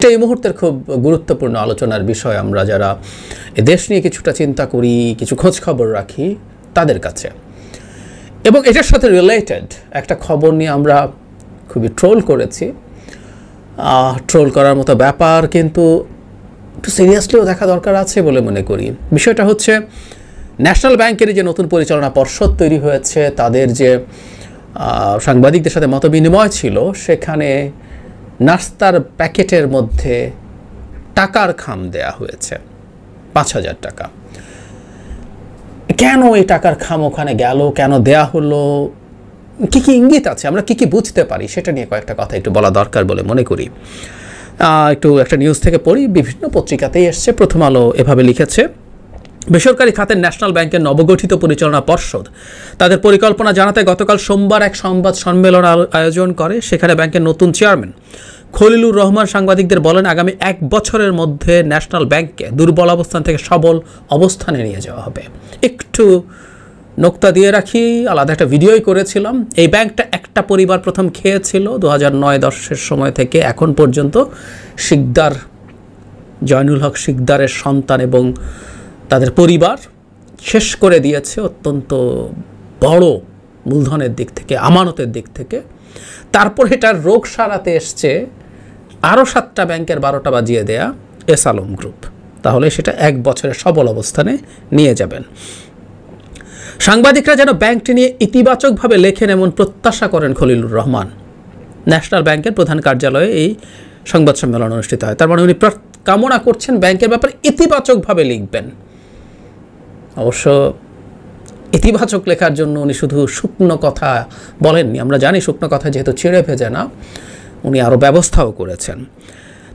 এটা এই মুহূর্তের খুব গুরুত্বপূর্ণ আলোচনার বিষয় আমরা যারা দেশ নিয়ে কিছুটা চিন্তা করি, কিছু খোঁজ খবর রাখি তাদের কাছে। এবং এটার সাথে রিলেটেড একটা খবর নিয়ে আমরা খুবই ট্রোল করেছি। ট্রোল করার মতো ব্যাপার, কিন্তু একটু সিরিয়াসলিও দেখা দরকার আছে বলে মনে করি। বিষয়টা হচ্ছে ন্যাশনাল ব্যাংকের যে নতুন পরিচালনা পর্ষদ তৈরি হয়েছে, তাদের যে সাংবাদিকদের সাথে মতবিনিময় ছিল, সেখানে নাস্তার প্যাকেটের মধ্যে টাকার খাম দেয়া হয়েছে ৫,০০০ টাকা। কেন এই টাকার খাম ওখানে গেল, কেন দেয়া হলো, কী কী ইঙ্গিত আছে, আমরা কী কী বুঝতে পারি, সেটা নিয়ে কয়েকটা কথা একটু বলা দরকার বলে মনে করি। একটু একটা নিউজ থেকে পড়ি, বিভিন্ন পত্রিকাতেই এসছে। প্রথম আলো এভাবে লিখেছে, বেসরকারি খাতের ন্যাশনাল ব্যাংকের নবগঠিত পরিচালনা পর্ষদ তাদের পরিকল্পনা জানাতে গতকাল সোমবার এক সংবাদ সম্মেলন আয়োজন করে। সেখানে ব্যাংকের নতুন চেয়ারম্যান খলিলুর রহমান সাংবাদিকদের বলেন, আগামী ১ বছরের মধ্যে ন্যাশনাল ব্যাংককে দুর্বল অবস্থান থেকে সবল অবস্থানে নিয়ে যাওয়া হবে। একটু নোক্তা দিয়ে রাখি, আলাদা একটা ভিডিওই করেছিলাম। এই ব্যাংকটা একটা পরিবার প্রথম খেয়েছিল ২০০৯-১০ সময় থেকে এখন পর্যন্ত। শিকদার, জয়নুল হক শিকদারের সন্তান এবং তাদের পরিবার শেষ করে দিয়েছে অত্যন্ত বড় মূলধনের দিক থেকে, আমানতের দিক থেকে। তারপর এটার রোগ সারাতে এসছে আরও ৭টা ব্যাংকের ১২টা বাজিয়ে দেয়া এস আলম গ্রুপ। তাহলে সেটা ১ বছরের সবল অবস্থানে নিয়ে যাবেন। সাংবাদিকরা যেন ব্যাংকটি নিয়ে ইতিবাচকভাবে লেখেন এমন প্রত্যাশা করেন খলিলুর রহমান। ন্যাশনাল ব্যাংকের প্রধান কার্যালয়ে এই সংবাদ সম্মেলন অনুষ্ঠিত হয়। তার মানে উনি কামনা করছেন ব্যাংকের ব্যাপারে ইতিবাচকভাবে লিখবেন। অবশ্য ইতিবাচক লেখার জন্য উনি শুধু শুকনো কথা বলেননি। আমরা জানি শুকনো কথা যেহেতু ছিঁড়ে ভেজে না, উনি আরও ব্যবস্থাও করেছেন।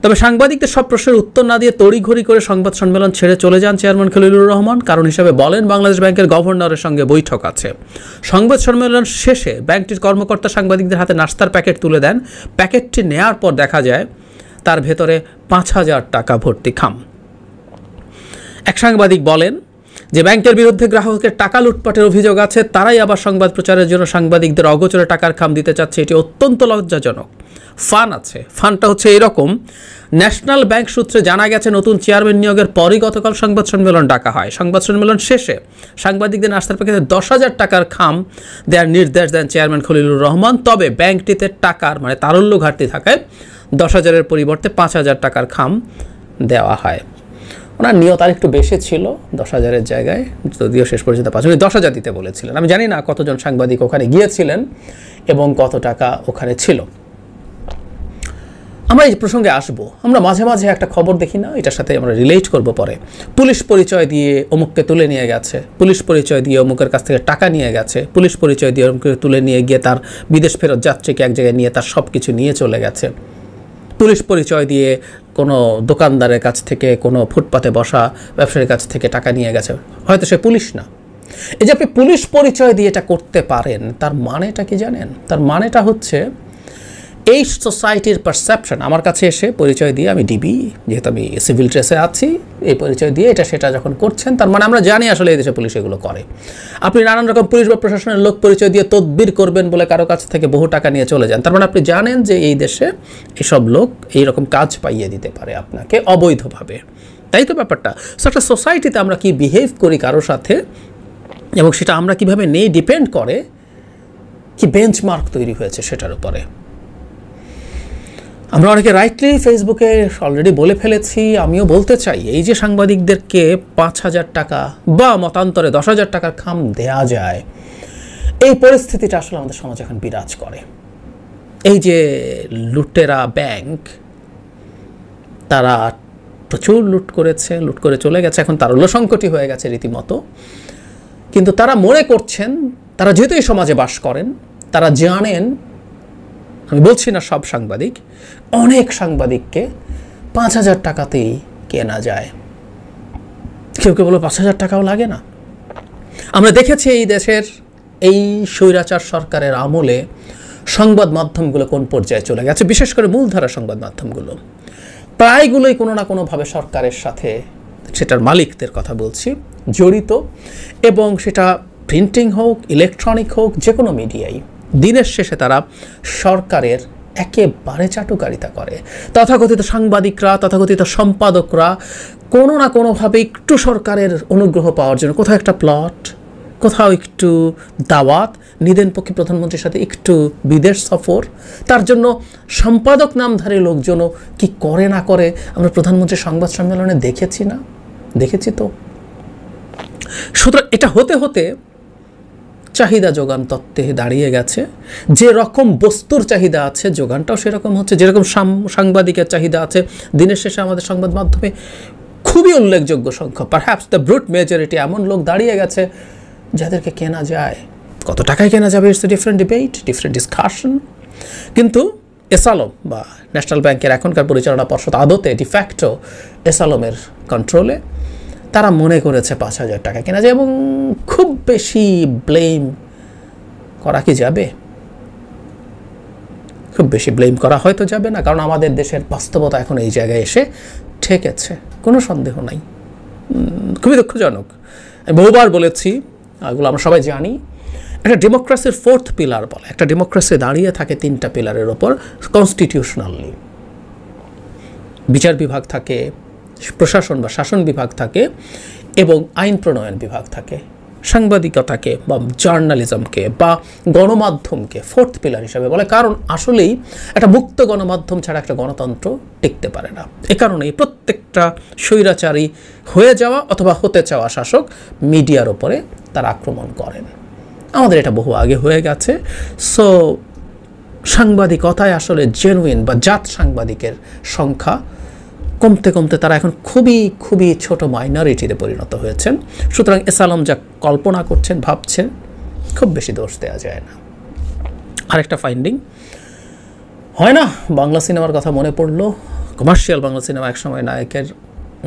তবে সাংবাদিকদের সব প্রশ্নের উত্তর না দিয়ে তড়িঘড়ি করে সংবাদ সম্মেলন ছেড়ে চলে যান চেয়ারম্যান খলিলুর রহমান। কারণ হিসাবে বলেন, বাংলাদেশ ব্যাংকের গভর্নরের সঙ্গে বৈঠক আছে। সংবাদ সম্মেলন শেষে ব্যাংকটির কর্মকর্তা সাংবাদিকদের হাতে নাস্তার প্যাকেট তুলে দেন। প্যাকেটটি নেয়ার পর দেখা যায় তার ভেতরে ৫,০০০ টাকা ভর্তি খাম। এক সাংবাদিক বলেন যে ব্যাংকের বিরুদ্ধে গ্রাহকের টাকা লুটপাটের অভিযোগ আছে, তারাই আবার সংবাদ প্রচারের জন্য সাংবাদিকদের অগোচরে টাকার খাম দিতে চাচ্ছে। এটি অত্যন্ত লজ্জাজনক। ফান আছে, ফানটা হচ্ছে এরকম, ন্যাশনাল ব্যাংক সূত্রে জানা গেছে নতুন চেয়ারম্যান নিয়োগের পরই গতকাল সংবাদ সম্মেলন ডাকা হয়। সংবাদ সম্মেলন শেষে সাংবাদিকদের নাস্তার প্যাকেটে ১০,০০০ টাকার খাম দেওয়ার নির্দেশ দেন চেয়ারম্যান খলিলুর রহমান। তবে ব্যাংকটিতে টাকার মানে তারল্য ঘাটতি থাকায় ১০,০০০-এর পরিবর্তে ৫,০০০ টাকার খাম দেওয়া হয়। ওনার নিয়ত আর একটু বেশি ছিল ১০,০০০-এর জায়গায়, যদিও শেষ পর্যন্ত ৫,০০০ উনি ১০,০০০ দিতে বলেছিলেন। আমি জানি না কতজন সাংবাদিক ওখানে গিয়েছিলেন এবং কত টাকা ওখানে ছিল। আমরা এই প্রসঙ্গে আসবো। আমরা মাঝে মাঝে একটা খবর দেখি না, এটার সাথে আমরা রিলেট করব পরে। পুলিশ পরিচয় দিয়ে অমুককে তুলে নিয়ে গেছে, পুলিশ পরিচয় দিয়ে অমুকের কাছ থেকে টাকা নিয়ে গেছে, পুলিশ পরিচয় দিয়ে অমুককে তুলে নিয়ে গিয়ে তার বিদেশ ফেরত যাত্রীকে এক জায়গায় নিয়ে তার সব কিছু নিয়ে চলে গেছে। পুলিশ পরিচয় দিয়ে কোনো দোকানদারের কাছ থেকে, কোনো ফুটপাতে বসা ব্যবসায়ীর কাছ থেকে টাকা নিয়ে গেছে, হয়তো সে পুলিশ না। এই যে আপনি পুলিশ পরিচয় দিয়ে এটা করতে পারেন, তার মানেটা কি জানেন? তার মানেটা হচ্ছে এই সোসাইটির পারসেপশন, আমার কাছে এসে পরিচয় দিয়ে, আমি ডিবি যেহেতু আমি সিভিল ড্রেসে আছি, এই পরিচয় দিয়ে এটা সেটা যখন করছেন, তার মানে আমরা জানি আসলে এই দেশে পুলিশ এগুলো করে। আপনি নানান রকম পুলিশ বা প্রশাসনের লোক পরিচয় দিয়ে তদবির করবেন বলে কারো কাছ থেকে বহু টাকা নিয়ে চলে যান, তার মানে আপনি জানেন যে এই দেশে এসব লোক এইরকম কাজ পাইয়ে দিতে পারে আপনাকে অবৈধভাবে। তাই তো ব্যাপারটা। সো একটা সোসাইটিতে আমরা কি বিহেভ করি কারোর সাথে এবং সেটা আমরা কিভাবে নেই ডিপেন্ড করে কি বেঞ্চমার্ক তৈরি হয়েছে সেটার উপরে। আমরা অনেকে রাইটলি ফেসবুকে অলরেডি বলে ফেলেছি, আমিও বলতে চাই, এই যে সাংবাদিকদেরকে ৫,০০০ টাকা বা মতান্তরে ১০,০০০ টাকার খাম দেয়া যায়, এই পরিস্থিতিটা আসলে আমাদের সমাজে এখন বিরাজ করে। এই যে লুটেরা ব্যাংক, তারা প্রচুর লুট করেছে, লুট করে চলে গেছে, এখন তারল্য সংকটই হয়ে গেছে রীতিমতো। কিন্তু তারা মনে করছেন, তারা যেহেতু এই সমাজে বাস করেন, তারা জানেন, আমি বলছি না সব সাংবাদিক, অনেক সাংবাদিককে ৫,০০০ টাকাতেই কেনা যায়। কেউ কেউ বলো ৫,০০০ টাকাও লাগে না। আমরা দেখেছি এই দেশের এই স্বৈরাচার সরকারের আমলে সংবাদ মাধ্যমগুলো কোন পর্যায়ে চলে গেছে, বিশেষ করে মূলধারা সংবাদ মাধ্যমগুলো প্রায়গুলোই কোনো না কোনোভাবে সরকারের সাথে, সেটার মালিকদের কথা বলছি, জড়িত। এবং সেটা প্রিন্টিং হোক, ইলেকট্রনিক হোক, যে কোনো মিডিয়াই, দিনের শেষে তারা সরকারের একেবারে চাটুকারিতা করে। তথাকথিত সাংবাদিকরা, তথাকথিত সম্পাদকরা কোনো না কোনোভাবে একটু সরকারের অনুগ্রহ পাওয়ার জন্য কোথাও একটা প্লট, কোথাও একটু দাওয়াত, নিদেন পক্ষে প্রধানমন্ত্রীর সাথে একটু বিদেশ সফর, তার জন্য সম্পাদক নামধারী লোকজনও কি করে না করে আমরা প্রধানমন্ত্রীর সংবাদ সম্মেলনে দেখেছি তো। সুতরাং এটা হতে হতে চাহিদা যোগান তত্ত্বে দাঁড়িয়ে গেছে। যে রকম বস্তুর চাহিদা আছে যোগানটাও সেরকম হচ্ছে, যেরকম সাংবাদিকের চাহিদা আছে। দিনের শেষে আমাদের সংবাদ মাধ্যমে খুবই উল্লেখযোগ্য সংখ্যক, পারহ্যাপস দ্য ব্রুট মেজরিটি এমন লোক দাঁড়িয়ে গেছে যাদেরকে কেনা যায়। কত টাকায় কেনা যাবে it's a different debate, different discussion. কিন্তু এসআলম বা ন্যাশনাল ব্যাংকের এখনকার পরিচালনা পর্ষদ আদতে ডিফ্যাক্টো এসআলমের কন্ট্রোলে, তারা মনে করেছে 5,000 টাকা কেনা যায়। এবং খুব বেশি ব্লেম করা কি যাবে? খুব বেশি ব্লেম করা হয়তো যাবে না, কারণ আমাদের দেশের বাস্তবতা এখন এই জায়গায় এসে ঠেকেছে, কোনো সন্দেহ নাই। খুবই দুঃখজনক। আমি বহুবার বলেছি, এগুলো আমরা সবাই জানি। একটা ডেমোক্রেসির 4th পিলার বলে, একটা ডেমোক্রেসি দাঁড়িয়ে থাকে 3টা পিলারের ওপর কনস্টিটিউশনালি। বিচার বিভাগ থাকে, প্রশাসন বা শাসন বিভাগ থাকে, এবং আইন প্রণয়ন বিভাগ থাকে। সাংবাদিকতাকে বা জার্নালিজমকে বা গণমাধ্যমকে 4th পিলার হিসাবে বলে, কারণ আসলেই একটা মুক্ত গণমাধ্যম ছাড়া একটা গণতন্ত্র টিকতে পারে না। এ কারণেই প্রত্যেকটা স্বৈরাচারী হয়ে যাওয়া অথবা হতে চাওয়া শাসক মিডিয়ার ওপরে তারা আক্রমণ করেন। আমাদের এটা বহু আগে হয়ে গেছে। সো সাংবাদিকতায় আসলে জেনুইন বা জাত সাংবাদিকের সংখ্যা কমতে কমতে তারা এখন খুবই খুবই ছোট মাইনরিটিতে পরিণত হয়েছেন। সুতরাং এসআলম যা কল্পনা করছেন, ভাবছেন, খুব বেশি দোষ দেওয়া যায় না। আরেকটা ফাইন্ডিং হয় না, বাংলা সিনেমার কথা মনে পড়লো। কমার্শিয়াল বাংলা সিনেমা একসময়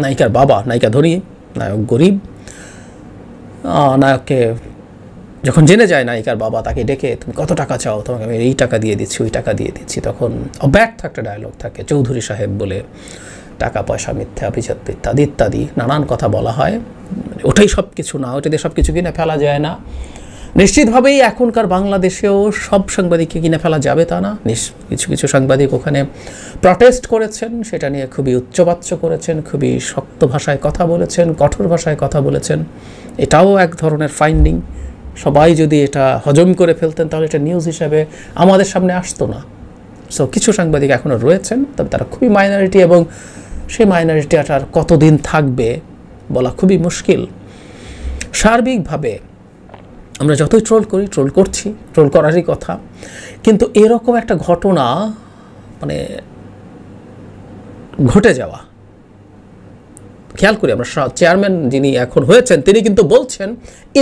নায়িকার বাবা, নায়িকা ধনী, নায়ক গরিব। নায়ককে যখন জেনে যায় নায়িকার বাবা, তাকে ডেকে তুমি কত টাকা চাও, তোমাকে আমি এই টাকা দিয়ে দিচ্ছি, ওই টাকা দিয়ে দিচ্ছি। তখন ব্যর্থ একটা ডায়লগ থাকে, চৌধুরী সাহেব বলে, টাকা পয়সা মিথ্যা, অভিজাত ইত্যাদি ইত্যাদি নানান কথা বলা হয়। ওটাই সব কিছু না, ওটাতে সব কিছু কিনে ফেলা যায় না। নিশ্চিতভাবেই এখনকার বাংলাদেশেও সব সাংবাদিককে কিনে ফেলা যাবে তা না। কিছু কিছু সাংবাদিক ওখানে প্রটেস্ট করেছেন, সেটা নিয়ে খুবই উচ্চবাচ্য করেছেন, খুবই শক্ত ভাষায় কথা বলেছেন, কঠোর ভাষায় কথা বলেছেন। এটাও এক ধরনের ফাইন্ডিং। সবাই যদি এটা হজম করে ফেলতেন তাহলে এটা নিউজ হিসাবে আমাদের সামনে আসতো না। সো কিছু সাংবাদিক এখনও রয়েছেন, তবে তারা খুবই মাইনরিটি, এবং সেই মাইনরিটিটা আর কতদিন থাকবে বলা খুবই মুশকিল। সার্বিকভাবে আমরা যতই ট্রোল করছি, ট্রোল করারই কথা, কিন্তু এরকম একটা ঘটনা মানে ঘটে যাওয়া, খেয়াল করি আমরা, চেয়ারম্যান যিনি এখন হয়েছেন তিনি কিন্তু বলছেন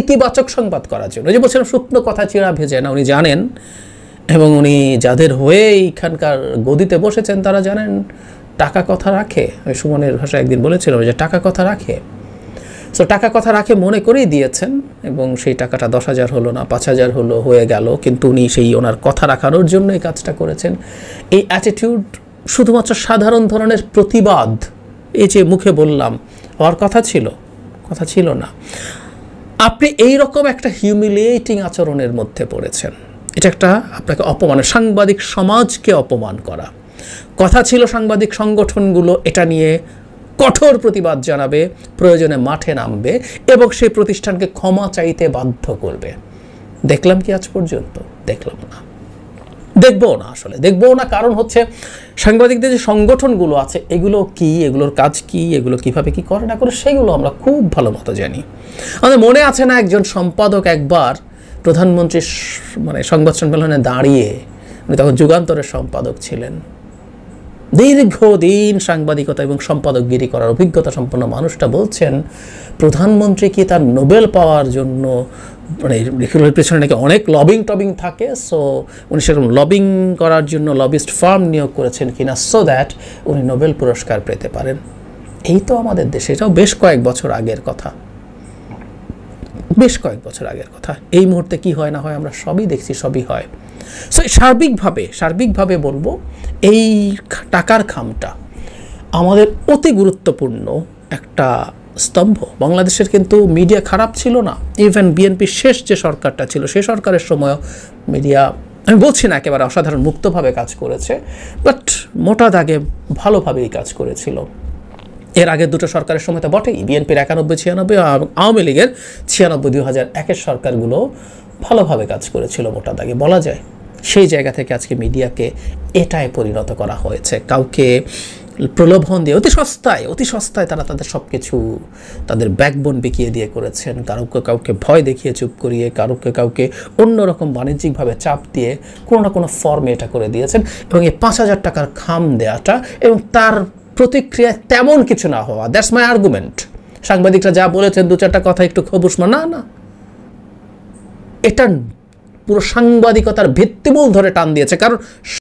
ইতিবাচক সংবাদ করার জন্য। যে বলছেন শুকনো কথা চিড়া ভেজে না, উনি জানেন, এবং উনি যাদের হয়ে এইখানকার গদিতে বসেছেন তারা জানেন টাকা কথা রাখে। আমি সুমনের ভাষায় একদিন বলেছিলাম যে টাকা কথা রাখে। সো টাকা কথা রাখে মনে করেই দিয়েছেন, এবং সেই টাকাটা 10,000 হলো না, 5,000 হলো, হয়ে গেল, কিন্তু উনি সেই ওনার কথা রাখানোর জন্য এই কাজটা করেছেন। এই অ্যাটিটিউড শুধুমাত্র সাধারণ ধরনের প্রতিবাদ, এই যে মুখে বললাম, হওয়ার কথা ছিল না। আপনি এই রকম একটা হিউমিলিয়েটিং আচরণের মধ্যে পড়েছেন। এটা একটা আপনাকে অপমানের, সাংবাদিক সমাজকে অপমান করা। কথা ছিল সাংবাদিক সংগঠনগুলো এটা নিয়ে কঠোর প্রতিবাদ জানাবে, প্রয়োজনে মাঠে নামবে, এবং সেই প্রতিষ্ঠানকে ক্ষমা চাইতে বাধ্য করবে। দেখলাম কি আজ পর্যন্ত? দেখলাম না, দেখবও না। আসলে দেখবও না, কারণ হচ্ছে সাংবাদিকদের যে সংগঠনগুলো আছে এগুলো কি, এগুলোর কাজ কি, এগুলো কিভাবে কি করে না করে সেগুলো আমরা খুব ভালো মতো জানি। আমাদের মনে আছে না, একজন সম্পাদক একবার প্রধানমন্ত্রীর সংবাদ সম্মেলনে দাঁড়িয়ে, উনি তখন যুগান্তরের সম্পাদক ছিলেন, দীর্ঘদিন সাংবাদিকতা এবং সম্পাদকগিরি করার অভিজ্ঞতা সম্পন্ন মানুষটা বলছেন প্রধানমন্ত্রী কি তার নোবেল পাওয়ার জন্য পেছনে নাকি অনেক টবিং থাকে, সো উনি সেরকম লবিং করার জন্য লবিস্ট ফার্ম নিয়োগ করেছেন কিনা, সো দ্যাট উনি নোবেল পুরস্কার পেতে পারেন। এই তো আমাদের দেশে, এটাও বেশ কয়েক বছর আগের কথা। এই মুহূর্তে কি হয় না হয় আমরা সবই দেখছি, সবই হয়। সো সার্বিকভাবে বলবো এই টাকার খামটা আমাদের অতি গুরুত্বপূর্ণ একটা স্তম্ভ। বাংলাদেশের কিন্তু মিডিয়া খারাপ ছিল না। ইভেন বিএনপির শেষ যে সরকারটা ছিল সেই সরকারের সময়ও মিডিয়া আমি বলছি না একেবারে অসাধারণ মুক্তভাবে কাজ করেছে, বাট মোটা দাগে ভালোভাবেই কাজ করেছিল। এর আগে দুটো সরকারের সময় তো বটেই, বিএনপির 91-96 এবং আওয়ামী লীগের 96-2001 সরকারগুলো ভালোভাবে কাজ করেছিল মোটা দাগে বলা যায়। সেই জায়গা থেকে আজকে মিডিয়াকে এটাই পরিণত করা হয়েছে, কাউকে প্রলোভন দিয়ে অতি সস্তায় তারা তাদের সব কিছু, তাদের ব্যাকবোন বিকিয়ে দিয়ে করেছেন। কাউকে ভয় দেখিয়ে চুপ করিয়ে, কাউকে অন্যরকম বাণিজ্যিকভাবে চাপ দিয়ে কোনো না কোনো ফর্মে এটা করে দিয়েছেন। এবং এই 5,000 টাকার খাম দেওয়াটা এবং তার প্রতিক্রিয়ায় তেমন কিছু না হওয়া, দ্যাটস মাই আর্গুমেন্ট। সাংবাদিকরা যা বলেছেন 2-4টা কথা একটু খবুস না, এটা পুরো সাংবাদিকতার ভিত্তিমূল ধরে টান দিয়েছে। কারণ